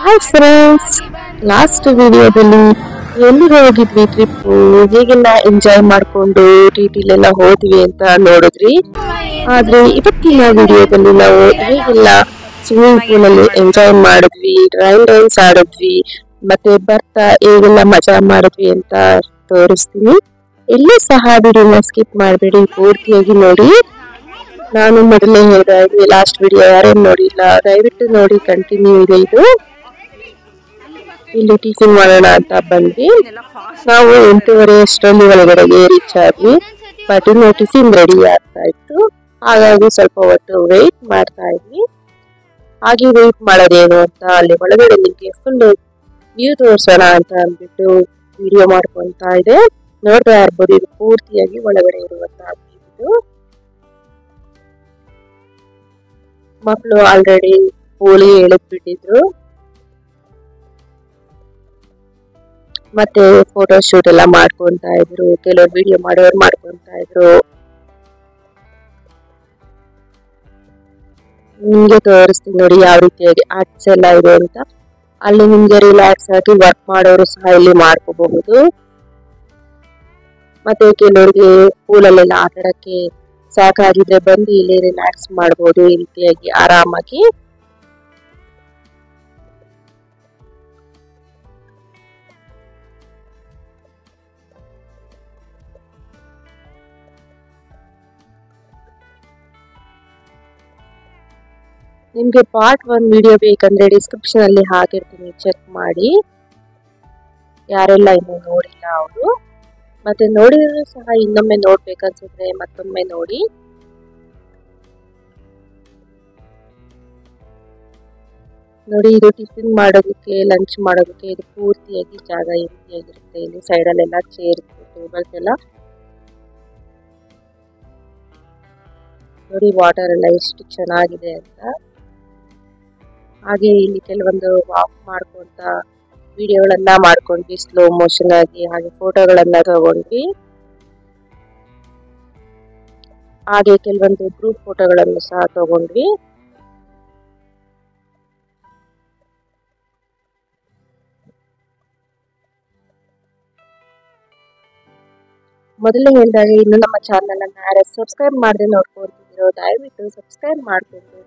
Hi friends, last ವಿಡಿಯೋದಲ್ಲಿ ಎಲ್ಲಿಗೆ ಹೋಗಿದ್ವಿ ಟ್ರಿಪ್, ಹೇಗೆಲ್ಲ ಎಂಜಾಯ್ ಮಾಡ್ಕೊಂಡು ಟಿಟಿಲೆಲ್ಲ ಹೋದ್ವಿ ಅಂತ ನೋಡಿದ್ರಿ. ಆದ್ರೆ ಇವತ್ತಿನ ವಿಡಿಯೋದಲ್ಲಿ ನಾವು ಹೇಗೆಲ್ಲ ಸ್ವಿಮ್ಮಿಂಗ್ ಪೂಲ್ ಅಲ್ಲಿ ಎಂಜಾಯ್ ಮಾಡಿದ್ವಿ, ರೈನ್ ಡ್ಯಾನ್ಸ್ ಆಡಿದ್ವಿ, ಮತ್ತೆ ಬರ್ತಾ ಹೇಗೆಲ್ಲ ಮಜಾ ಮಾಡಿದ್ವಿ ಅಂತ ತೋರಿಸ್ತೀನಿ. ಎಲ್ಲೂ ಸಹ ವಿಡಿಯೋನ ಸ್ಕಿಪ್ ಮಾಡಬೇಡಿ, ಪೂರ್ತಿಯಾಗಿ ನೋಡಿ. ನಾನು ಮೊದಲೇ ಹೇಳಿದೆ, ಲಾಸ್ಟ್ ವಿಡಿಯೋ ಯಾರೇನು ನೋಡಿಲ್ಲ ದಯವಿಟ್ಟು ನೋಡಿ, ಕಂಟಿನ್ಯೂ ಇದೆ ಇದು. ಇಲ್ಲಿ ಟಿಫಿನ್ ಮಾಡೋಣ ಅಂತ ಬಂದ್ವಿ. ನಾವು 8:30 ಅಷ್ಟರಲ್ಲಿ ಒಳಗಡೆಗೆ ರೀಚ್ ಆದ್ವಿ. ಬಟ್ ಇನ್ನು ಟಿಫಿನ್ ರೆಡಿ ಆಗ್ತಾ ಇತ್ತು, ಹಾಗಾಗಿ ಸ್ವಲ್ಪ ಹೊತ್ತು ವೇಟ್ ಮಾಡ್ತಾ ಇದ್ವಿ. ಹಾಗೆ ವೇಟ್ ಮಾಡೋದೇನು ಅಂತ ಅಲ್ಲಿ ಒಳಗಡೆ ನಿಮಗೆ ಫುಲ್ ವ್ಯೂ ತೋರಿಸೋಣ ಅಂತ ಅಂದ್ಬಿಟ್ಟು ವಿಡಿಯೋ ಮಾಡ್ಕೊಂತಾ ಇದೆ. ನೋಡ್ತಾ ಇರ್ಬೋದು, ಇದು ಪೂರ್ತಿಯಾಗಿ ಒಳಗಡೆ ಇರುವಂತಹ ವ್ಯೂ. ಮಕ್ಕಳು ಆಲ್ರೆಡಿ ಪೂಲಿ ಎಳೆದ್ಬಿಟ್ಟಿದ್ರು. ಮತ್ತೆ ಫೋಟೋ ಶೂಟ್ ಎಲ್ಲ ಮಾಡ್ಕೊಂತಾ ಇದ್ರು, ಕೆಲವರು ವಿಡಿಯೋ ಮಾಡೋರು ಮಾಡ್ಕೊಂತಾ ಇದ್ರು. ನಿಮ್ಗೆ ತೋರಿಸ್ತೀನಿ ನೋಡಿ ಯಾವ ರೀತಿಯಾಗಿ ಆರ್ಟ್ಸ್ ಎಲ್ಲ ಇದೆ ಅಂತ. ಅಲ್ಲಿ ನಿಮ್ಗೆ ರಿಲ್ಯಾಕ್ಸ್ ಆಗಿ ವರ್ಕ್ ಮಾಡೋರು ಸಹ ಇಲ್ಲಿ ಮಾಡ್ಕೋಬಹುದು. ಮತ್ತೆ ಕೆಲವರಿಗೆ ಪೂಲಲ್ಲೆಲ್ಲ ಆಟಾಡಕ್ಕೆ ಸಾಕಾಗಿದ್ರೆ ಬಂದು ಇಲ್ಲಿ ರಿಲ್ಯಾಕ್ಸ್ ಮಾಡಬಹುದು ಈ ರೀತಿಯಾಗಿ ಆರಾಮಾಗಿ. ನಿಮ್ಗೆ ಪಾರ್ಟ್ 1 ವಿಡಿಯೋ ಬೇಕಂದ್ರೆ ಡಿಸ್ಕ್ರಿಪ್ಷನ್ ಅಲ್ಲಿ ಹಾಕಿರ್ತೀನಿ, ಚೆಕ್ ಮಾಡಿ. ಯಾರೆಲ್ಲ ಇನ್ನೂ ನೋಡಿಲ್ಲ ಅವರು, ಮತ್ತೆ ನೋಡಿದ್ರು ಸಹ ಇನ್ನೊಮ್ಮೆ ನೋಡ್ಬೇಕನ್ಸಿದ್ರೆ ಮತ್ತೊಮ್ಮೆ ನೋಡಿ. ನೋಡಿ, ಇದು ಟಿಫಿನ್ ಮಾಡೋದಕ್ಕೆ, ಲಂಚ್ ಮಾಡೋದಕ್ಕೆ ಇದು ಪೂರ್ತಿಯಾಗಿ ಜಾಗ ಈ ರೀತಿಯಾಗಿರುತ್ತೆ. ಇಲ್ಲಿ ಸೈಡಲ್ಲೆಲ್ಲ ಚೇರ್, ಟೇಬಲ್ಸ್ ಎಲ್ಲ ನೋಡಿ. ವಾಟರ್ ಎಲ್ಲ ಎಷ್ಟು ಚೆನ್ನಾಗಿದೆ ಅಂತ. ಹಾಗೆ ಇಲ್ಲಿ ಕೆಲವೊಂದು ವಾಕ್ ಮಾಡ್ಕೊಂತ ವಿಡಿಯೋಗಳನ್ನ ಮಾಡ್ಕೊಂಡ್ವಿ ಸ್ಲೋ ಮೋಷನ್ ಆಗಿ. ಹಾಗೆ ಫೋಟೋಗಳನ್ನ ತಗೊಂಡ್ವಿ. ಹಾಗೆ ಕೆಲವೊಂದು ಗ್ರೂಪ್ ಫೋಟೋಗಳನ್ನು ಸಹ ತಗೊಂಡ್ವಿ. ಮೊದಲೇ ಹೇಳಿದಾಗ ಇನ್ನು ನಮ್ಮ ಚಾನಲ್ ಅನ್ನ ಯಾರು ಸಬ್ಸ್ಕ್ರೈಬ್ ಮಾಡದೆ ನೋಡ್ಕೊಳ್ತಿದ್ದೀರೋ ದಯವಿಟ್ಟು ಸಬ್ಸ್ಕ್ರೈಬ್ ಮಾಡ್ಕೊಂಡು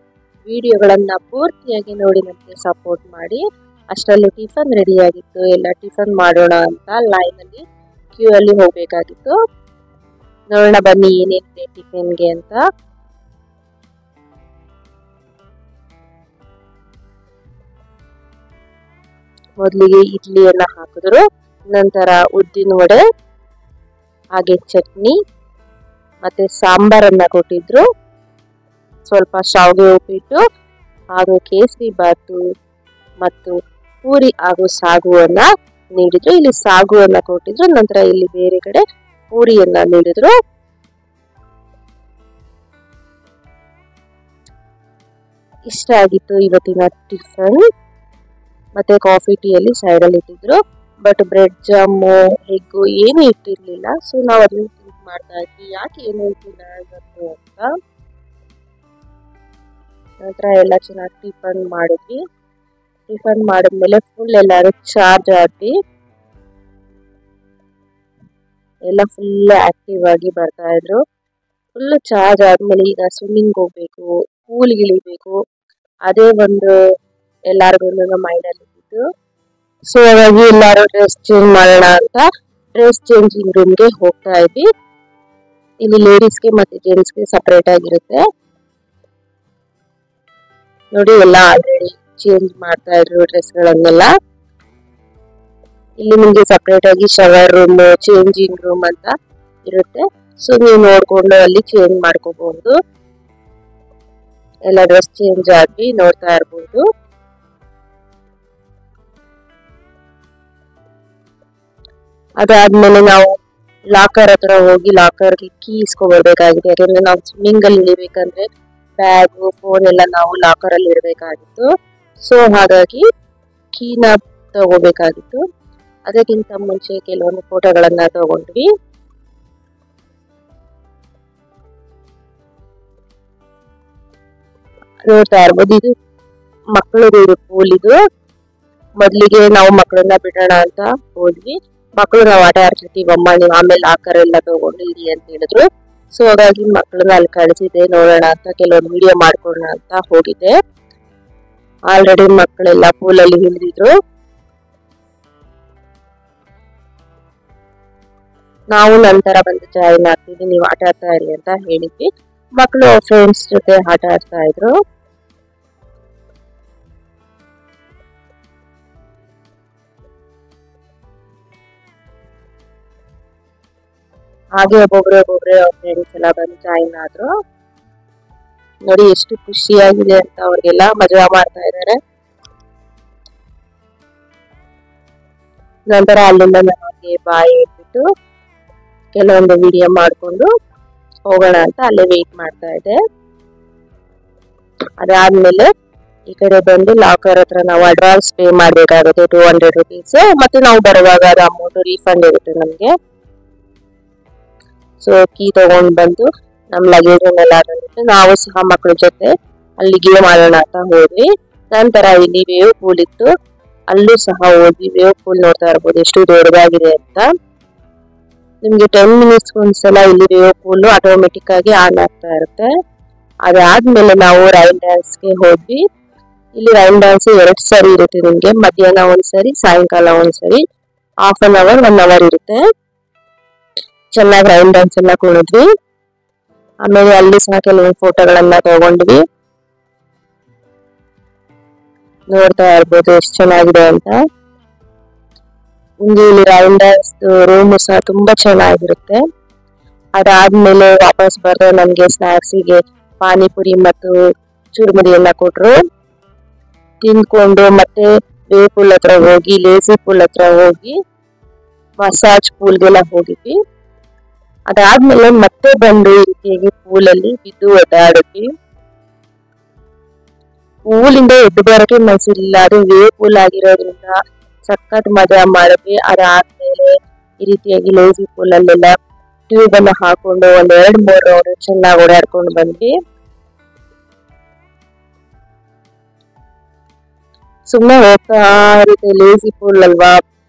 ವಿಡಿಯೋಗಳನ್ನ ಪೂರ್ತಿಯಾಗಿ ನೋಡಿ ನಮಗೆ ಸಪೋರ್ಟ್ ಮಾಡಿ. ಅಷ್ಟರಲ್ಲಿ ಟಿಫನ್ ರೆಡಿ ಆಗಿತ್ತು, ಎಲ್ಲ ಟಿಫನ್ ಮಾಡೋಣ ಅಂತ ಲೈನ್ ಅಲ್ಲಿ ಕ್ಯೂ ಅಲ್ಲಿ ಹೋಗ್ಬೇಕಾಗಿತ್ತು. ನೋಡೋಣ ಬನ್ನಿ ಏನೇನಿದೆ ಟಿಫಿನ್ಗೆ ಅಂತ. ಮೊದಲಿಗೆ ಇಡ್ಲಿಯನ್ನ ಹಾಕಿದ್ರು, ನಂತರ ಉದ್ದಿನ ವಡೆ, ಹಾಗೆ ಚಟ್ನಿ, ಮತ್ತೆ ಸಾಂಬಾರನ್ನ ಕೊಟ್ಟಿದ್ರು, ಸ್ವಲ್ಪ ಶಾವಿಗೆ ಉಪ್ಪಿಟ್ಟು, ಹಾಗೂ ಕೇಸರಿ ಬಾತು ಮತ್ತು ಪೂರಿ ಹಾಗೂ ಸಾಗುವನ್ನ ನೀಡಿದ್ರು. ಇಲ್ಲಿ ಸಾಗುವನ್ನ ಕೊಟ್ಟಿದ್ರು, ನಂತರ ಇಲ್ಲಿ ಬೇರೆ ಕಡೆ ಪೂರಿಯನ್ನ ನೀಡಿದ್ರು. ಇಷ್ಟ ಆಗಿತ್ತು ಇವತ್ತಿನ ಟಿಫನ್. ಮತ್ತೆ ಕಾಫಿ ಟೀ ಅಲ್ಲಿ ಸೈಡ್ ಅಲ್ಲಿ ಇಟ್ಟಿದ್ರು, ಬಟ್ ಬ್ರೆಡ್ ಜಾಮು ಎಗ್ಗು ಏನು ಇಟ್ಟಿರ್ಲಿಲ್ಲ. ಸೊ ನಾವು ಅದನ್ನ ಥಿಂಕ್ ಮಾಡ್ತಾ ಇದ್ವಿ, ಯಾಕೆ ಏನು ಇಟ್ಟಿಲ್ಲ ಇವತ್ತು ಅಂತ. ನಂತರ ಎಲ್ಲ ಚೆನ್ನಾಗಿ ಟಿಫನ್ ಮಾಡಿದ್ವಿ. ಟಿಫನ್ ಮಾಡಿದ್ಮೇಲೆ ಫುಲ್ ಎಲ್ಲರೂ ಚಾರ್ಜ್ ಆದ್ವಿ. ಎಲ್ಲ ಫುಲ್ ಆಕ್ಟಿವ್ ಆಗಿ ಬರ್ತಾ ಇದ್ರು. ಫುಲ್ ಚಾರ್ಜ್ ಆದ್ಮೇಲೆ ಈಗ ಸ್ವಿಮ್ಮಿಂಗ್ ಹೋಗ್ಬೇಕು, ಪೂಲ್ಗೆ ಇಳಿಬೇಕು, ಅದೇ ಒಂದು ಎಲ್ಲಾರ್ಗು ಮೈಂಡ್ ಅಲ್ಲಿ ಇತ್ತು. ಸೊ ಹಾಗಾಗಿ ಎಲ್ಲಾರು ಡ್ರೆಸ್ ಚೇಂಜ್ ಮಾಡೋಣ ಅಂತ ಡ್ರೆಸ್ ಚೇಂಜಿಂಗ್ ರೂಮ್ಗೆ ಹೋಗ್ತಾ ಇದ್ವಿ. ಇಲ್ಲಿ ಲೇಡೀಸ್ಗೆ ಮತ್ತೆ ಜೆಂಟ್ಸ್ಗೆ ಸಪರೇಟ್ ಆಗಿರುತ್ತೆ ನೋಡಿ. ಎಲ್ಲ ಆಲ್ರೆಡಿ ಚೇಂಜ್ ಮಾಡ್ತಾ ಇದ್ರು ಡ್ರೆಸ್ ಗಳನ್ನೆಲ್ಲ. ಇಲ್ಲಿ ನಿಮ್ಗೆ ಸಪರೇಟ್ ಆಗಿ ಶವರ್ ರೂಮ್, ಚೇಂಜಿಂಗ್ ರೂಮ್ ಅಂತ ಇರುತ್ತೆ. ಸೊ ನೀವು ನೋಡ್ಕೊಂಡು ಅಲ್ಲಿ ಚೇಂಜ್ ಮಾಡ್ಕೋಬಹುದು. ಎಲ್ಲ ಡ್ರೆಸ್ ಚೇಂಜ್ ಆಗಿ ನೋಡ್ತಾ ಇರ್ಬೋದು. ಅದಾದ್ಮೇಲೆ ನಾವು ಲಾಕರ್ ಹತ್ರ ಹೋಗಿ ಲಾಕರ್ಗೆ ಕೀ ಇಸ್ಕೊಬರ್ಬೇಕಾಗಿದೆ. ಯಾಕಂದ್ರೆ ನಾವು ಸ್ವಿಮ್ಮಿಂಗ್ ಅಲ್ಲಿ ಇಳಿಬೇಕಂದ್ರೆ ಬ್ಯಾಗ್, ಫೋನ್ ಎಲ್ಲ ನಾವು ಲಾಕರ್ ಅಲ್ಲಿ ಇಡಬೇಕಾಗಿತ್ತು. ಸೊ ಹಾಗಾಗಿ ಕೀನ ತಗೋಬೇಕಾಗಿತ್ತು. ಅದಕ್ಕಿಂತ ಮುಂಚೆ ಕೆಲವೊಂದು ಫೋಟೋಗಳನ್ನ ತಗೊಂಡ್ವಿ. ನೋಡ್ತಾ ಇರ್ಬೋದು, ಇದು ಮಕ್ಕಳದು ಪೂಲ್ ಇದು. ಮೊದ್ಲಿಗೆ ನಾವು ಮಕ್ಕಳನ್ನ ಬಿಡೋಣ ಅಂತ ಹೋದ್ವಿ. ಮಕ್ಕಳು ನಾವು ಆಟ ಆಡ್ತಿರ್ತೀವಮ್ಮ, ನೀವು ಆಮೇಲೆ ಲಾಕರ್ ಎಲ್ಲ ತಗೊಂಡು ಇರಿ ಅಂತ ಹೇಳಿದ್ರು. ಸೊ ಹಾಗಾಗಿ ಮಕ್ಕಳನ್ನ ಅಲ್ಲಿ ಕಳಿಸಿದೆ, ನೋಡೋಣ ಅಂತ ಕೆಲವೊಂದು ವಿಡಿಯೋ ಮಾಡ್ಕೊಳ್ಳೋಣ ಅಂತ ಹೋಗಿದ್ದೆ. ಆಲ್ರೆಡಿ ಮಕ್ಕಳೆಲ್ಲ ಪೂಲಲ್ಲಿ ಇಳಿದಿದ್ರು. ನಾವು ನಂತರ ಬಂದು ಜಾಯಿನ್ ಆಗ್ತೀವಿ, ನೀವು ಆಟ ಆಡ್ತಾ ಇರಿ ಅಂತ ಹೇಳಿದ್ವಿ. ಮಕ್ಕಳು ಫ್ರೆಂಡ್ಸ್ ಜೊತೆ ಆಟ ಆಡ್ತಾ ಇದ್ರು. ಹಾಗೆ ಒಬ್ಬೊಬ್ರೆ ಫ್ರೆಂಡ್ಸ್ ಎಲ್ಲ ಬಂದು ಜಾಯಿನ್ ಆದ್ರು. ನೋಡಿ ಎಷ್ಟು ಖುಷಿಯಾಗಿದೆ ಅಂತ, ಅವ್ರಿಗೆಲ್ಲ ಮಜಾ ಮಾಡ್ತಾ ಇದ್ದಾರೆ. ನಂತರ ಅಲ್ಲಿಂದ ನನಗೆ ಬಾಯ್ ಹೇಳ್ಬಿಟ್ಟು ಕೆಲವೊಂದು ವಿಡಿಯೋ ಮಾಡ್ಕೊಂಡು ಹೋಗೋಣ ಅಂತ ಅಲ್ಲೇ ವೇಟ್ ಮಾಡ್ತಾ ಇದ್ದೆ. ಅದಾದ್ಮೇಲೆ ಈ ಕಡೆ ಬಂದು ಲಾಕರ್ ಹತ್ರ ನಾವು ಅಡ್ವಾನ್ಸ್ ಪೇ ಮಾಡ್ಬೇಕಾಗುತ್ತೆ 200 rupees. ಮತ್ತೆ ನಾವು ಬರುವಾಗ ಅದು ಅಮೌಂಟ್ ರೀಫಂಡ್ ಇರುತ್ತೆ ನಮ್ಗೆ. ಸೊ ಕೀ ತಗೊಂಡ್ ಬಂದು ನಮ್ ಲಗೇಜ್ ಅನ್ನೆಲ್ಲ ನಾವು ಸಹ ಮಕ್ಕಳ ಜೊತೆ ಅಲ್ಲಿ ಗೇಮ್ ಆಡೋಣ ಅಂತ ಹೋದ್ವಿ. ನಂತರ ಇಲ್ಲಿ ವೇವ್ ಪೂಲ್ ಇತ್ತು, ಅಲ್ಲೂ ಸಹ ಹೋದ್ವಿ. ವೇವ್ ಪೂಲ್ ನೋಡ್ತಾ ಇರ್ಬೋದು ಎಷ್ಟು ದೊಡ್ಡದಾಗಿದೆ ಅಂತ. ನಿಮ್ಗೆ 10 minutes ಒಂದ್ಸಲ ಇಲ್ಲಿ ವೇವ್ ಪೂಲ್ ಆಟೋಮೆಟಿಕ್ ಆಗಿ ಆನ್ ಆಗ್ತಾ ಇರುತ್ತೆ. ಅದಾದ್ಮೇಲೆ ನಾವು ರೈನ್ ಡ್ಯಾನ್ಸ್ಗೆ ಹೋದ್ವಿ. ಇಲ್ಲಿ ರೈನ್ ಡ್ಯಾನ್ಸ್ 2 ಸರಿ ಇರುತ್ತೆ ನಿಮ್ಗೆ, ಮಧ್ಯಾಹ್ನ ಒಂದ್ಸರಿ, ಸಾಯಂಕಾಲ ಒಂದ್ಸರಿ, half an hour 1 hour ಇರುತ್ತೆ. ಚೆನ್ನಾಗಿ ರೈನ್ ಡ್ಯಾನ್ಸ್ ಎಲ್ಲ ಕುಣಿದ್ವಿ. ಆಮೇಲೆ ಅಲ್ಲಿ ಸಹ ಕೆಲವೊಂದು ಫೋಟೋಗಳನ್ನ ತಗೊಂಡ್ವಿ. ನೋಡ್ತಾ ಇರ್ಬೋದು ಎಷ್ಟು ಚೆನ್ನಾಗಿದೆ ಅಂತ. ಇಲ್ಲಿ ರೈನ್ ಡ್ಯಾನ್ಸ್ ರೂಮ್ ಸಹ ತುಂಬಾ ಚೆನ್ನಾಗಿರುತ್ತೆ. ಅದಾದ್ಮೇಲೆ ವಾಪಸ್ ಬರ್ರೆ ನಮ್ಗೆ ಸ್ನಾಕ್ಸಿಗೆ ಪಾನಿಪುರಿ ಮತ್ತು ಚುರುಮುರಿ ಎಲ್ಲ ಕೊಟ್ರು. ತಿನ್ಕೊಂಡು ಮತ್ತೆ ವೇವ್ ಪೂಲ್ ಹತ್ರ ಹೋಗಿ, ಲೇಸಿ ಪೂಲ್ ಹತ್ರ ಹೋಗಿ, ಮಸಾಜ್ ಪೂಲ್ಗೆಲ್ಲ ಹೋಗಿದ್ವಿ. ಅದಾದ್ಮೇಲೆ ಮತ್ತೆ ಬಂದು ಈ ರೀತಿಯಾಗಿ ಪೂಲಲ್ಲಿ ಬಿದ್ದು ಒದ್ದಾಡಿದ್ವಿ. ಪೂಲಿಂದ ಎದ್ದು ಬರೋಕೆ ಮನಸ್ಸಿಲ್ಲ, ಅದು ವೇವ್ ಪೂಲ್ ಆಗಿರೋದ್ರಿಂದ ಸಖತ್ ಮಜಾ ಮಾಡಿದ್ವಿ. ಅದಾದ್ಮೇಲೆ ಈ ರೀತಿಯಾಗಿ ಲೇಸಿ ಪೂಲ್ ಅಲ್ಲೆಲ್ಲ ಟ್ಯೂಬ್ ಅನ್ನ ಹಾಕೊಂಡು 1-2-3 ರೌಂಡ್ ಚೆನ್ನಾಗಿ ಓಡಾಡ್ಕೊಂಡು ಬಂದ್ವಿ. ಸುಮ್ನೆ ಹೋಗ್ತಾ ಇರುತ್ತೆ ಲೇಸಿ ಪೂಲ್ ಅಲ್ವಾ,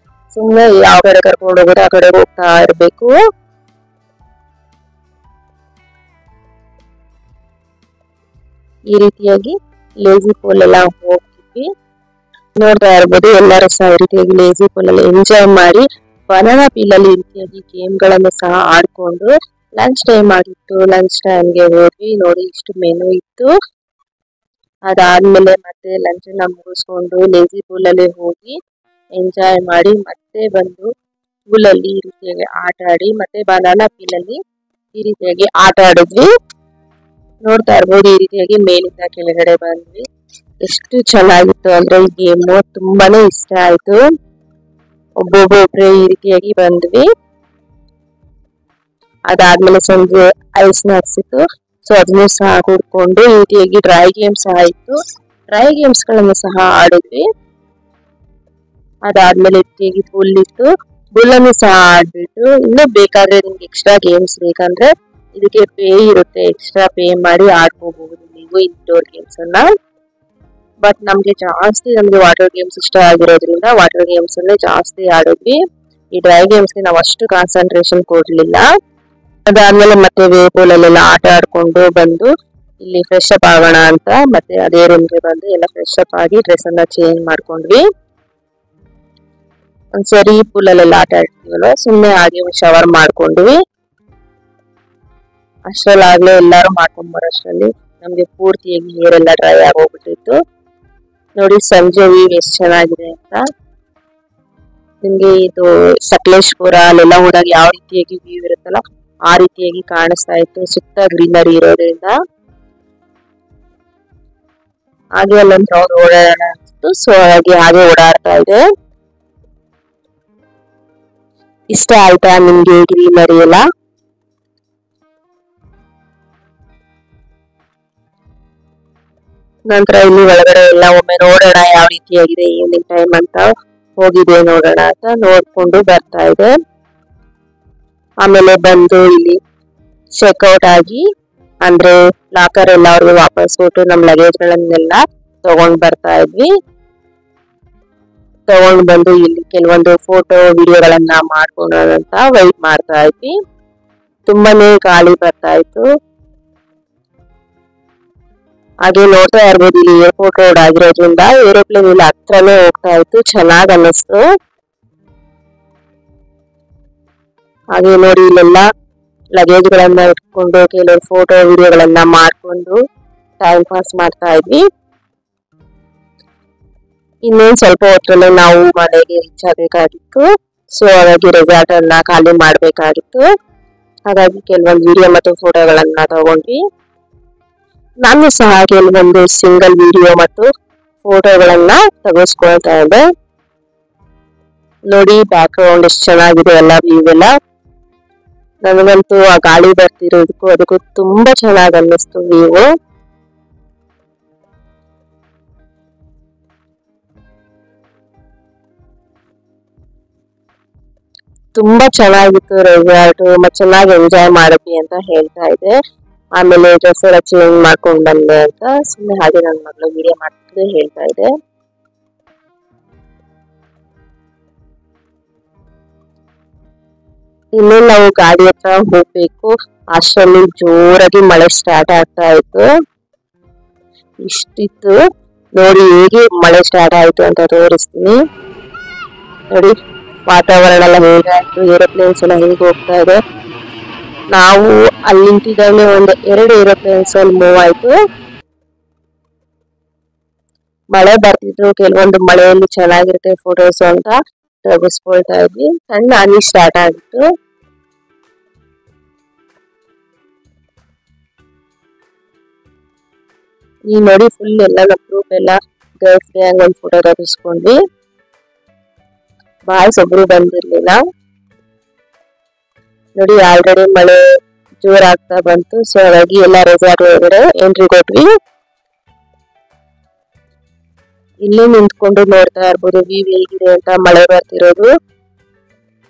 ಸುಮ್ನೆ ಯಾವ ಕಡೆ ಕರ್ಕೊಂಡು ಹೋಗೋದು ಆ ಕಡೆ ಹೋಗ್ತಾ ಇರ್ಬೇಕು. ಈ ರೀತಿಯಾಗಿ ಲೇಸಿ ಪೂಲ್ ಎಲ್ಲ ಹೋಗ್ತಿದ್ವಿ. ನೋಡ್ತಾ ಇರ್ಬೋದು ಎಲ್ಲರೂ ಸಹ ಈ ರೀತಿಯಾಗಿ ಲೇಸಿ ಪೂಲ್ ಅಲ್ಲಿ ಎಂಜಾಯ್ ಮಾಡಿ, ಬನಾನಾ ಪೀಲ್ ಅಲ್ಲಿ ಈ ರೀತಿಯಾಗಿ ಗೇಮ್ ಗಳನ್ನು ಸಹ ಆಡ್ಕೊಂಡು ಲಂಚ್ ಟೈಮ್ ಆಗಿತ್ತು. ಲಂಚ್ ಟೈಮ್ಗೆ ಹೋದ್ವಿ. ನೋಡಿ ಇಷ್ಟು ಮೆನು ಇತ್ತು. ಅದಾದ್ಮೇಲೆ ಮತ್ತೆ ಲಂಚ್ ಅನ್ನ ಮುಗಿಸ್ಕೊಂಡು ಲೇಸಿ ಪೂಲ್ ಅಲ್ಲಿ ಹೋಗಿ ಎಂಜಾಯ್ ಮಾಡಿ ಮತ್ತೆ ಬಂದು ಪೂಲ್ ಅಲ್ಲಿ ಈ ರೀತಿಯಾಗಿ ಆಟ ಆಡಿ ಮತ್ತೆ ಬನಾನಾ ಪೀಲ್ ಅಲ್ಲಿ ಈ ರೀತಿಯಾಗಿ ಆಟ ಆಡಿದ್ವಿ. ನೋಡ್ತಾ ಇರ್ಬೋದು ಈ ರೀತಿಯಾಗಿ ಮೇಲಿಂದ ಕೆಳಗಡೆ ಬಂದ್ವಿ. ಎಷ್ಟು ಚೆನ್ನಾಗಿತ್ತು ಅಂದ್ರೆ ಈ ಗೇಮ್ ತುಂಬಾನೇ ಇಷ್ಟ ಆಯ್ತು. ಒಬ್ಬೊಬ್ಬೊಬ್ರೆ ಈ ರೀತಿಯಾಗಿ ಬಂದ್ವಿ. ಅದಾದ್ಮೇಲೆ ಸಂಜೆ ಐಸ್ ಸ್ನಾಕ್ಸ್ ಇತ್ತು, ಸೊ ಅದನ್ನು ಸಹ ಕುಡ್ಕೊಂಡು ಈ ರೀತಿಯಾಗಿ ಡ್ರೈ ಗೇಮ್ ಸಹ ಇತ್ತು. ಡ್ರೈ ಗೇಮ್ಸ್ ಗಳನ್ನು ಸಹ ಆಡಿದ್ವಿ. ಅದಾದ್ಮೇಲೆ ಈ ರೀತಿಯಾಗಿ ಪೂಲ್ ಇತ್ತು, ಪೂಲ್ ಅನ್ನು ಸಹ ಆಡ್ಬಿಟ್ಟು ಇನ್ನೂ ಬೇಕಾದ್ರೆ ನಿಮ್ಗೆ ಎಕ್ಸ್ಟ್ರಾ ಗೇಮ್ಸ್ ಬೇಕಂದ್ರೆ ಇದಕ್ಕೆ ಪೇ ಇರುತ್ತೆ, ಎಕ್ಸ್ಟ್ರಾ ಪೇ ಮಾಡಿ ಆಡ್ಕೋಬಹುದು ನೀವು ಇಂಡೋರ್ ಗೇಮ್ಸ್ ಅನ್ನ. ಬಟ್ ನಮ್ಗೆ ವಾಟರ್ ಗೇಮ್ಸ್ ಇಷ್ಟ ಆಗಿರೋದ್ರಿಂದ ವಾಟರ್ ಗೇಮ್ಸ್ ಅಲ್ಲೇ ಜಾಸ್ತಿ ಆಡಿದ್ವಿ. ಈ ಡ್ರೈ ಗೇಮ್ಸ್ ಗೆ ನಾವು ಅಷ್ಟು ಕಾನ್ಸಂಟ್ರೇಷನ್ ಕೊಡ್ಲಿಲ್ಲ. ಅದಾದ್ಮೇಲೆ ಮತ್ತೆ ವೇವ್ ಪೂಲ್ ಅಲ್ಲೆಲ್ಲ ಆಟ ಆಡ್ಕೊಂಡು ಬಂದು ಇಲ್ಲಿ ಫ್ರೆಶ್ ಅಪ್ ಆಗೋಣ ಅಂತ ಮತ್ತೆ ಅದೇ ರೂಮ್ಗೆ ಬಂದು ಎಲ್ಲ ಫ್ರೆಶ್ ಅಪ್ ಆಗಿ ಡ್ರೆಸ್ ಅನ್ನ ಚೇಂಜ್ ಮಾಡ್ಕೊಂಡ್ವಿ. ಒಂದ್ಸರಿ ಪೂಲ್ ಅಲ್ಲೆಲ್ಲ ಆಟ ಆಡ್ತೀವಲ್ವ, ಸುಮ್ನೆ ಹಾಗೆ ಶವರ್ ಮಾಡ್ಕೊಂಡ್ವಿ. ಅಷ್ಟ್ರಲ್ಲಾಗ್ಲೇ ಎಲ್ಲಾರು ಮಾಡ್ಕೊಂಡ್ ಬರೋಷ್ಟ್ರಲ್ಲಿ ನಮ್ಗೆ ಪೂರ್ತಿಯಾಗಿ ಹೇರ್ ಎಲ್ಲ ಡ್ರೈ ಆಗೋಗ್ಬಿಟ್ಟಿತ್ತು. ನೋಡಿ ಸಂಜೆ ವ್ಯೂ ಎಷ್ಟು ಚೆನ್ನಾಗಿದೆ ಅಂತ. ನಿಮ್ಗೆ ಇದು ಸಕಲೇಶ್ಪುರ ಅಲ್ಲೆಲ್ಲ ಹೋದಾಗ ಯಾವ ರೀತಿಯಾಗಿ ವ್ಯೂ ಇರುತ್ತಲ್ಲ ಆ ರೀತಿಯಾಗಿ ಕಾಣಿಸ್ತಾ ಇತ್ತು, ಸುತ್ತ ಗ್ರೀನರಿ ಇರೋದ್ರಿಂದ. ಹಾಗೆ ಅಲ್ಲೊಂದು ರೌಂಡ್ ಓಡಾಡೋಣ ಅನಿಸ್ತು, ಸೊ ಹಾಗೆ ಓಡಾಡ್ತಾ ಇದೆ. ಇಷ್ಟ ಆಯ್ತಾ ನಿಮ್ಗೆ ಗ್ರೀನರಿ ಎಲ್ಲ? ನಂತರ ಇಲ್ಲಿ ಒಳಗಡೆ ಎಲ್ಲ ಒಮ್ಮೆ ನೋಡೋಣ ಯಾವ ರೀತಿಯಾಗಿದೆ ಈವ್ನಿಂಗ್ ಟೈಮ್ ಅಂತ ಹೋಗಿದೆ ನೋಡೋಣ ಅಂತ ನೋಡ್ಕೊಂಡು ಬರ್ತಾ ಇದೆ. ಆಮೇಲೆ ಬಂದು ಇಲ್ಲಿ ಚೆಕ್ಔಟ್ ಆಗಿ ಅಂದ್ರೆ ಲಾಕರ್ ಎಲ್ಲ ಅವ್ರಿಗೆ ವಾಪಸ್ ಕೊಟ್ಟು ನಮ್ ಲಗೇಜ್ ಗಳನ್ನೆಲ್ಲ ತಗೊಂಡ್ ಬರ್ತಾ ಇದ್ವಿ. ತಗೊಂಡ್ ಬಂದು ಇಲ್ಲಿ ಕೆಲವೊಂದು ಫೋಟೋ ವಿಡಿಯೋಗಳನ್ನ ಮಾಡ್ಕೊಳ್ಳೋಣ ಅಂತ ವೈಟ್ ಮಾಡ್ತಾ ಇದ್ವಿ. ತುಂಬಾನೇ ಗಾಳಿ ಬರ್ತಾ ಇತ್ತು. ಹಾಗೆ ನೋಡ್ತಾ ಇರ್ಬೋದು, ಇಲ್ಲಿ ಏರ್ಪೋರ್ಟ್ ರೋಡ್ ಆಗಿರೋದ್ರಿಂದ ಏರೋಪ್ಲೇನ್ ಇಲ್ಲಿ ಹತ್ರನೇ ಹೋಗ್ತಾ ಇತ್ತು. ಚೆನ್ನಾಗ್ ಅನ್ನಿಸ್ತು. ಹಾಗೆ ನೋಡಿ ಇಲ್ಲೆಲ್ಲ ಲಗೇಜ್ ಗಳನ್ನ ಇಟ್ಕೊಂಡು ಕೆಲವು ಫೋಟೋ ವಿಡಿಯೋಗಳನ್ನ ಮಾಡ್ಕೊಂಡು ಟೈಮ್ ಪಾಸ್ ಮಾಡ್ತಾ ಇದ್ವಿ. ಇನ್ನೇನ್ ಸ್ವಲ್ಪ ಹೊತ್ತಲ್ಲೇ ನಾವು ಮನೆಗೆ ರೀಚ್ ಆಗಬೇಕಾಗಿತ್ತು. ಸೊ ಹಾಗಾಗಿ ರೆಸಾರ್ಟ್ ಅನ್ನ ಖಾಲಿ ಮಾಡ್ಬೇಕಾಗಿತ್ತು. ಹಾಗಾಗಿ ಕೆಲವೊಂದು ವಿಡಿಯೋ ಮತ್ತು ಫೋಟೋಗಳನ್ನ ತಗೊಂಡ್ವಿ. ನಾನು ಸಹ ಕೆಲವೊಂದು ಸಿಂಗಲ್ ವಿಡಿಯೋ ಮತ್ತು ಫೋಟೋಗಳನ್ನ ತೆಗೆಸ್ಕೊಳ್ತಾ ಇದ್ದೆ. ನೋಡಿ ಬ್ಯಾಕ್ ಗ್ರೌಂಡ್ ಎಷ್ಟು ಚೆನ್ನಾಗಿದೆ ಎಲ್ಲ ವ್ಯೂ ಎಲ್ಲ. ನನಗಂತೂ ಆ ಗಾಳಿ ಬರ್ತಿರೋದಕ್ಕೂ ಅದಕ್ಕೂ ತುಂಬಾ ಚೆನ್ನಾಗಿ ಅನ್ನಿಸ್ತು ವ್ಯೂ. ತುಂಬಾ ಚೆನ್ನಾಗಿತ್ತು ರೆಸಾರ್ಟ್. ಚೆನ್ನಾಗಿ ಎಂಜಾಯ್ ಮಾಡಿದ್ವಿ ಅಂತ ಹೇಳ್ತಾ ಇದೆ. ಆಮೇಲೆ ಡ್ರೆಸ್ ಎಲ್ಲ ಚೇಂಜ್ ಮಾಡ್ಕೊಂಡ್ ಬಂದೆ ಅಂತ ಸುಮ್ಮನೆ ಹಾಗೆ ನನ್ನ ಮಗಳು ವಿಡಿಯೋ ಮಾಡ್ತಿದ್ದೆ ಹೇಳ್ತಾ ಇದೆ. ಇನ್ನೇನು ನಾವು ಗಾಡಿ ಹತ್ರ ಹೋಗ್ಬೇಕು. ಅಷ್ಟರಲ್ಲಿ ಜೋರಾಗಿ ಮಳೆ ಸ್ಟಾರ್ಟ್ ಆಗ್ತಾ ಇತ್ತು. ಇಷ್ಟಿತ್ತು ನೋಡಿ, ಹೇಗೆ ಮಳೆ ಸ್ಟಾರ್ಟ್ ಆಯ್ತು ಅಂತ ತೋರಿಸ್ತೀನಿ ನೋಡಿ. ವಾತಾವರಣ ಎಲ್ಲ ಹೇಗಾಯ್ತು, ಏರೋಪ್ಲೇನ್ಸ್ ಎಲ್ಲ ಹೇಗೆ ಹೋಗ್ತಾ ಇದೆ. ನಾವು ಅಲ್ಲಿ ನಿಂತಿದ್ದಾಗಲೇ ಒಂದು 2 ಏರೋಪ್ಲೇನ್ಸ್ ಅಲ್ಲಿ ಮೂವ್ ಆಯ್ತು. ಮಳೆ ಬರ್ತಿದ್ರು, ಕೆಲವೊಂದು ಮಳೆಯಲ್ಲಿ ಚೆನ್ನಾಗಿರುತ್ತೆ ಫೋಟೋಸ್ ಅಂತ ತೆಗೆಸ್ಕೊಳ್ತಾ ಇದ್ವಿ. ಸಣ್ಣ ಹನಿ ಸ್ಟಾರ್ಟ್ ಆಗಿತ್ತು. ಈ ನೋಡಿ ಫುಲ್ ಎಲ್ಲ ಗ್ರೂಪ್ ಎಲ್ಲ ಗರ್ಲ್ಸ್ ಗ್ಯಾಂಗ್ ಒಂದು ಫೋಟೋ ತೆಗೆಸ್ಕೊಂಡ್ವಿ. ಬಾಯ್ಸ್ ಒಬ್ರು ಬಂದಿರ್ಲಿಲ್ಲ. ನೋಡಿ ಆಲ್ರೆಡಿ ಮಳೆ ಜೋರಾಗ್ತಾ ಬಂತು. ಸೊ ಹಾಗಾಗಿ ಎಲ್ಲ ರೆಸಾರ್ಟ್ ಒಳಗಡೆ ಎಂಟ್ರಿ ಕೊಟ್ವಿ. ಇಲ್ಲಿ ನಿಂತ್ಕೊಂಡು ನೋಡ್ತಾ ಇರ್ಬೋದು ವ್ಯೂ ಹೇಗಿದೆ ಅಂತ. ಮಳೆ ಬರ್ತಿರೋದು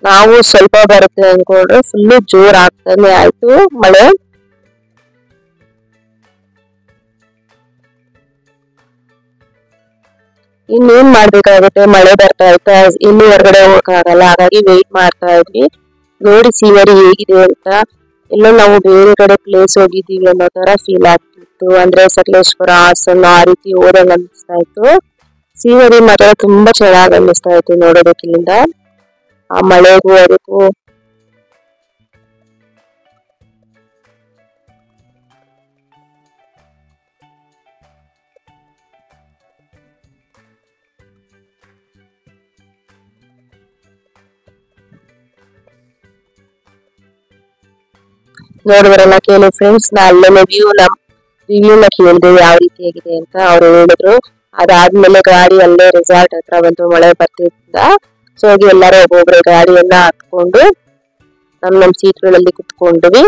ನಾವು ಸ್ವಲ್ಪ ಬರುತ್ತೆ ಅನ್ಕೊಂಡ್ರೆ ಫುಲ್ ಜೋರ್ ಆಗ್ತಾನೆ ಆಯ್ತು ಮಳೆ. ಇನ್ನೇನ್ ಮಾಡ್ಬೇಕಾಗುತ್ತೆ, ಮಳೆ ಬರ್ತಾ ಇತ್ತಾ, ಇನ್ನು ಹೊರಗಡೆ ಹೋಗಕ್ಕಾಗಲ್ಲ. ಹಾಗಾಗಿ ವೇಟ್ ಮಾಡ್ತಾ ಇದ್ವಿ. ನೋಡಿ ಸೀನರಿ ಹೇಗಿದೆ ಅಂತ. ಎಲ್ಲ ನಾವು ಬೇರೆ ಕಡೆ ಪ್ಲೇಸ್ ಹೋಗಿದ್ದೀವಿ ಅನ್ನೋ ತರ ಫೀಲ್ ಆಗ್ತಿತ್ತು. ಅಂದ್ರೆ ಸಕಲೇಶ್ಪುರ, ಹಾಸನ ಆ ರೀತಿ ಹೋದಂಗ ಅನಿಸ್ತಾ ಇತ್ತು. ಸೀನರಿ ಮಾತ್ರ ತುಂಬಾ ಚೆನ್ನಾಗಿ ಅನ್ನಿಸ್ತಾ ಇತ್ತು ನೋಡೋದಕ್ಕೆ ಇಲ್ಲಿಂದ. ಆ ಮಳೆಗೂ ಅದಕ್ಕೂ ನೋಡಿದ್ರಲ್ಲ ಕೆಲವು ಫ್ರೆಂಡ್ಸ್ ನ ಅಲ್ಲೆಲ್ಲ ರಿವ್ಯೂನ ಕೇಳಿದೆ ಯಾವ ರೀತಿ ಆಗಿದೆ ಅಂತ. ಅವ್ರು ಹೇಳಿದ್ರು. ಅದಾದ್ಮೇಲೆ ಗಾಡಿ ಅಲ್ಲೇ ರೆಸಾರ್ಟ್ ಹತ್ರ ಬಂತು, ಮಳೆ ಬರ್ತಿದ್ದ. ಸೊ ಹಾಗೆ ಎಲ್ಲರೂ ಒಬ್ಬೊಬ್ರೆ ಗಾಡಿಯನ್ನ ಹತ್ಕೊಂಡು ನಮ್ ಸೀಟ್ಗಳಲ್ಲಿ ಕುತ್ಕೊಂಡ್ವಿ.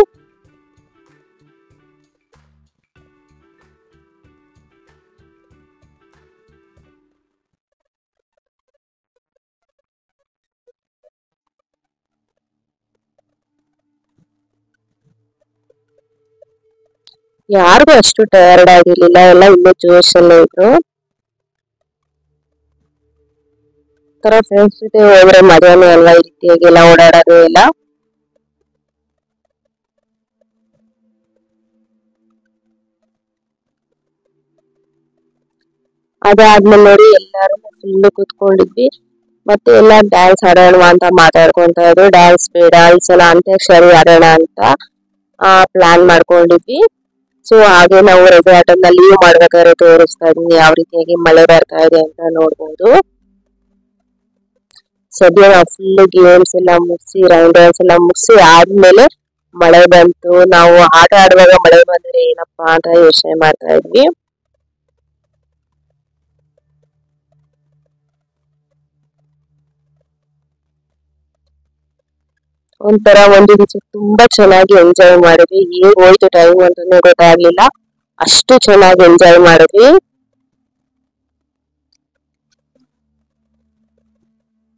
ಯಾರಿಗೂ ಅಷ್ಟು ಟಯರ್ಡ್ ಆಗಿರ್ಲಿಲ್ಲ, ಎಲ್ಲ ಇಲ್ಲೇ ಜೋಶಲ್ಲೇ ಇದ್ರು. ತರ ಫ್ರೆಂಡ್ಸ್ ಜೊತೆ ಹೋದ್ರೆ ಮಜಾನೇ ಅಲ್ವಾ, ಈ ರೀತಿಯಾಗಿ ಎಲ್ಲ ಓಡಾಡೋದು ಎಲ್ಲ. ಅದಾದ್ಮೇಲೆ ನೋಡಿ ಎಲ್ಲಾರು ಫುಲ್ ಕುತ್ಕೊಂಡಿದ್ವಿ. ಮತ್ತೆ ಎಲ್ಲ ಡ್ಯಾನ್ಸ್ ಆಡೋಣ ಅಂತ ಮಾತಾಡ್ಕೊಂತ ಇದ್ರು. ಡ್ಯಾನ್ಸ್ ಬೇಡ, ಈ ಸಲ ಅಂತ್ಯಾಕ್ಷರಿ ಆಡೋಣ ಅಂತ ಪ್ಲಾನ್ ಮಾಡ್ಕೊಂಡಿದ್ವಿ. ಸೊ ಹಾಗೆ ನಾವು ರೆಸಾರ್ಟ್ ಅನ್ನ ಲೀವ್ ಮಾಡ್ಬೇಕಾದ್ರೆ ತೋರಿಸ್ತಾ ಇದೀನಿ ಯಾವ ರೀತಿಯಾಗಿ ಮಳೆ ಬರ್ತಾ ಇದೆ ಅಂತ ನೋಡ್ಬೋದು. ಸದ್ಯ ನಾವು ಫುಲ್ ಗೇಮ್ಸ್ ಎಲ್ಲ ಮುಗಿಸಿ, ರೈನ್ ಡ್ಯಾನ್ಸ್ ಎಲ್ಲ ಮುಗಿಸಿ ಆದ್ಮೇಲೆ ಮಳೆ ಬಂತು. ನಾವು ಆಟ ಆಡುವಾಗ ಮಳೆ ಬಂದ್ರೆ ಏನಪ್ಪಾ ಅಂತ ಯೋಚನೆ ಮಾಡ್ತಾ ಇದ್ವಿ. ಒಂಥರ ಒಂದು ದಿವಸ ತುಂಬಾ ಚೆನ್ನಾಗಿ ಎಂಜಾಯ್ ಮಾಡಿದ್ವಿ. ಹೇಗ್ ಹೋಯ್ತು ಟೈಮ್ ಅಂತಾನೆ ಗೊತ್ತಾಗ್ಲಿಲ್ಲ, ಅಷ್ಟು ಚೆನ್ನಾಗಿ ಎಂಜಾಯ್ ಮಾಡಿದ್ವಿ.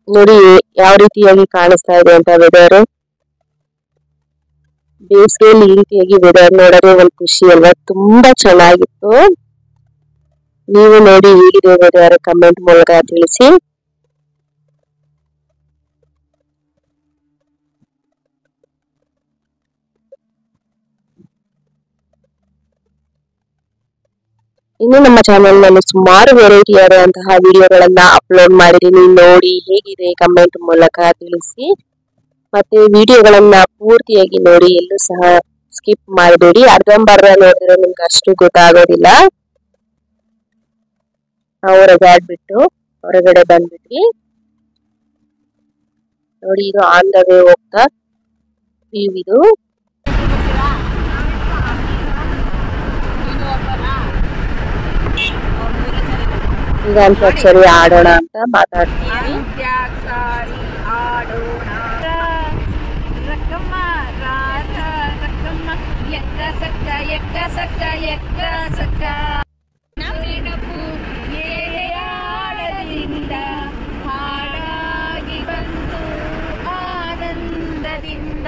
ನೋಡಿ ಯಾವ ರೀತಿಯಾಗಿ ಕಾಣಿಸ್ತಾ ಇದೆ ಅಂತ ವೆದರ್. ಬೇಸಿಗೆಯಲ್ಲಿ ಈ ರೀತಿಯಾಗಿ ವೆದರ್ ನೋಡೋದೇ ಒಂದು ಖುಷಿ ಅಲ್ವಾ, ತುಂಬಾ ಚೆನ್ನಾಗಿತ್ತು. ನೀವು ನೋಡಿ ಹೇಗಿದೆ ವೆದರ್ ಕಮೆಂಟ್ ಮೂಲಕ ತಿಳಿಸಿ. ಇನ್ನು ನಮ್ಮ ಚಾನೆಲ್ ನಲ್ಲಿ ಸುಮಾರು ವೆರೈಟಿ ಆದಂತಹ ವಿಡಿಯೋಗಳನ್ನ ಅಪ್ಲೋಡ್ ಮಾಡಿದೀನಿ, ನೋಡಿ ಹೇಗಿದೆ ಕಮೆಂಟ್ ಮೂಲಕ ತಿಳಿಸಿ. ಮತ್ತೆ ವಿಡಿಯೋಗಳನ್ನ ಪೂರ್ತಿಯಾಗಿ ನೋಡಿ, ಎಲ್ಲೂ ಸಹ ಸ್ಕಿಪ್ ಮಾಡಬೇಡಿ. ಅರ್ಧಂಬರ್ಧ ನೋಡಿದ್ರೆ ನಿಮ್ಗೆ ಅಷ್ಟು ಗೊತ್ತಾಗೋದಿಲ್ಲ. ನಾವು ರಜಾಡ್ಬಿಟ್ಟು ಹೊರಗಡೆ ಬಂದ್ಬಿಟ್ವಿ ನೋಡಿ. ಇದು ಆನ್ ದ ವೇ ಹೋಗ್ತಾ ವ್ಯೂ ಇದು. ಈಗ ಅಂತ್ಯಾಕ್ಷರಿ ಆಡೋಣ ಅಂತ ಮಾತಾಡ್ತೀವಿ. ಹಾಡಾಗಿ ಬಂತು ಆನಂದದಿಂದ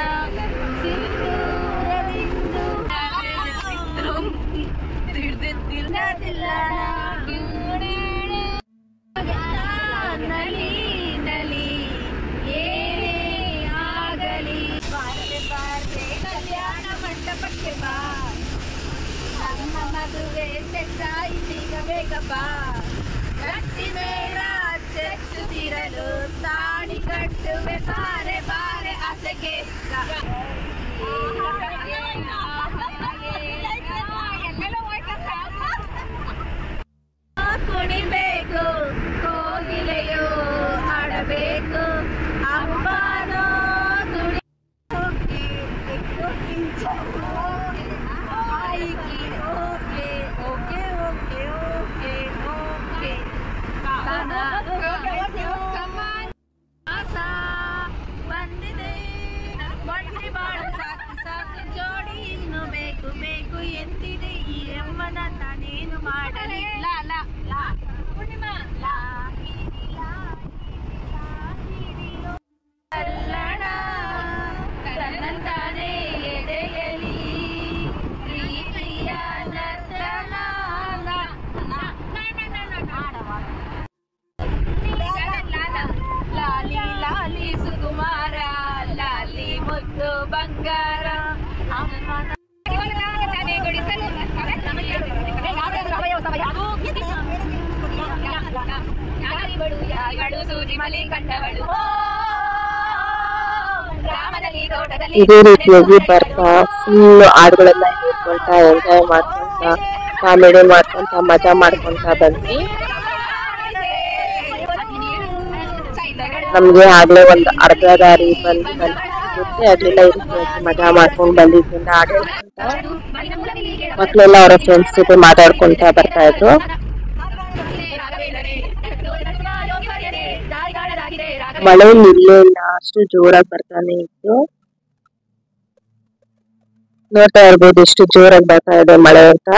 ನಲಿ ನಲಿ ಏನೇ ಆಗಲಿ ಬಾರದೆ ಬಾರದೆ ಕಲ್ಯಾಣ ಮಂಟಪಕ್ಕೆ ಬಾ, ನಮ್ಮ ಮದುವೆ ಸೆಟ್ಟಾಯಿತೀಗ ಬೇಗ ಬಾ, ಗಟ್ಟಿ ಮೇಳ ಚೆಚ್ಚುತ್ತಿರಲು ತಾಳಿ ಕಟ್ಟುವೆ ಬಾರೆ ಬಾರೆ ಆಸೆಗೆ ಕುಣಿಬೇಕು ಕೋಗಿಲೆಯೋ ಹಾಡಬೇಕು ಅಮ್ಮನೋ ನುಡಿ ಬಂದಿದೆ ಬಂದಿ ಬಾಳ ಸಾಕು ಸಾಕು ಜೋಡಿ ಇನ್ನು ಬೇಕು ಬೇಕು ಎಂದಿದೆ ಈ ಅಮ್ಮನ ನಾನೇನು ಮಾಡಲಿ ಕಲ್ಲಣ ತನ್ನಂತಾನೆ ಎದೆಯಲಿ ಪ್ರೀತಿಯ ನರ್ತನ ಲಾಲಿ ಲಾಲಿ ಸುಕುಮಾರ ಲಾಲಿ ಮುದ್ದು ಬಂಗಾರ ಅಮ್ಮನ ಸೂಜಿ ಮಲಿ ಕಂಡವಳು ಇದೇ ರೀತಿಯಾಗಿ ಬರ್ತಾ ಫುಲ್ ಹಾಡುಗಳೆಲ್ಲ ಹೇಳ್ಕೊಳ್ತಾ ಎಂಜಾಯ್ ಮಾಡ್ಕೊಂತ ಕಾಮಿಡಿ ಮಾಡ್ಕೊಂತ ಮಜಾ ಮಾಡ್ಕೊಂತ ಬಂದ್ವಿ. ನಮ್ಗೆ ಆಗ್ಲೇ ಒಂದು ಅರ್ಧ ದಾರಿ ಬಂದು ಗೊತ್ತೇ ಆಗ್ಲಿಲ್ಲ. ಈ ರೀತಿಯಾಗಿ ಮಜಾ ಮಾಡ್ಕೊಂಡ್ ಬಂದಿದ್ರಿಂದ ಹಾಡು ಹೇಳ್ಕೊಂತ ಮಕ್ಳೆಲ್ಲ ಅವರ ಫ್ರೆಂಡ್ಸ್ ಜೊತೆ ಮಾತಾಡ್ಕೊಂತ ಬರ್ತಾ ಇದ್ರು. ಮಳೆ ನಿಲ್ಲೇ ಇಲ್ಲ, ಅಷ್ಟು ಜೋರಾಗಿ ಬರ್ತಾನೆ ಇತ್ತು. ನೋಡ್ತಾ ಇರ್ಬೋದು ಎಷ್ಟು ಜೋರಾಗಿ ಬರ್ತಾ ಇದೆ ಮಳೆ ಅಂತ.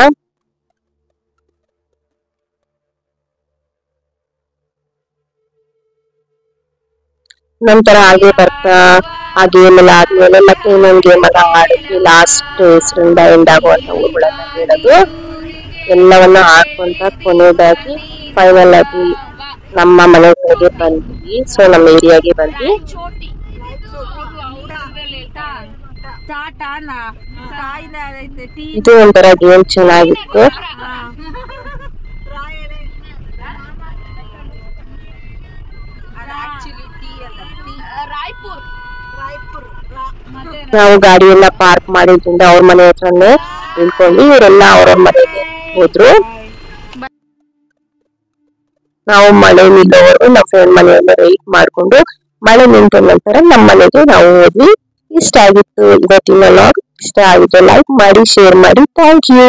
ನಂತರ ಹಾಗೆ ಬರ್ತಾ ಆ ಗೇಮ್ ಎಲ್ಲ ಆದ್ಮೇಲೆ ಮತ್ತೆ ಇನ್ನೊಂದು ಗೇಮ್ ಎಲ್ಲ ಆಡಿದ್ವಿ. ಲಾಸ್ಟ್ ಹೆಸರಿಂದ ಎಂಡ್ ಆಗುವಂತ ಊರುಗಳನ್ನ ಹೇಳೋದು ಎಲ್ಲವನ್ನ ಆಡ್ಕೊಂತ ಕೊನೆಯದಾಗಿ ಫೈನಲ್ ಆಗಿ ನಮ್ಮ ಮನೆಗಳಿಗೆ ಬಂದ್ವಿ. ಸೊ ನಮ್ಮ ಏರಿಯಾಗೆ ಬಂದ್ವಿ. ಇದು ಒಂಥರ ಗೇಮ್ ಚೆನ್ನಾಗಿತ್ತು. ನಾವು ಗಾಡಿಯೆಲ್ಲ ಪಾರ್ಕ್ ಮಾಡಿದ್ರಿಂದ ಅವ್ರ ಮನೆ ಹತ್ರನೇ ನಿಂತ್ಕೊಂಡು ಇವರೆಲ್ಲ ಅವ್ರ ಮನೆಗೆ ಹೋದ್ರು. ನಾವು ಮಳೆ ನಿಲ್ಲೋರು ನಮ್ಮ ಫ್ರೆಂಡ್ ಮನೆಯಲ್ಲ ವೆಯ್ಟ್ ಮಾಡ್ಕೊಂಡು ಮಳೆ ನಿಂತ ನಂತರ ನಮ್ಮ ಮನೆಗೆ ನಾವು ಹೋದ್ವಿ. ಇಷ್ಟ ಆಗಿತ್ತು ಇವತ್ತಿನ ವ್ಲಾಗ್. ಇಷ್ಟ ಆಗಿದ್ರೆ ಲೈಕ್ ಮಾಡಿ, ಶೇರ್ ಮಾಡಿ. Thank you.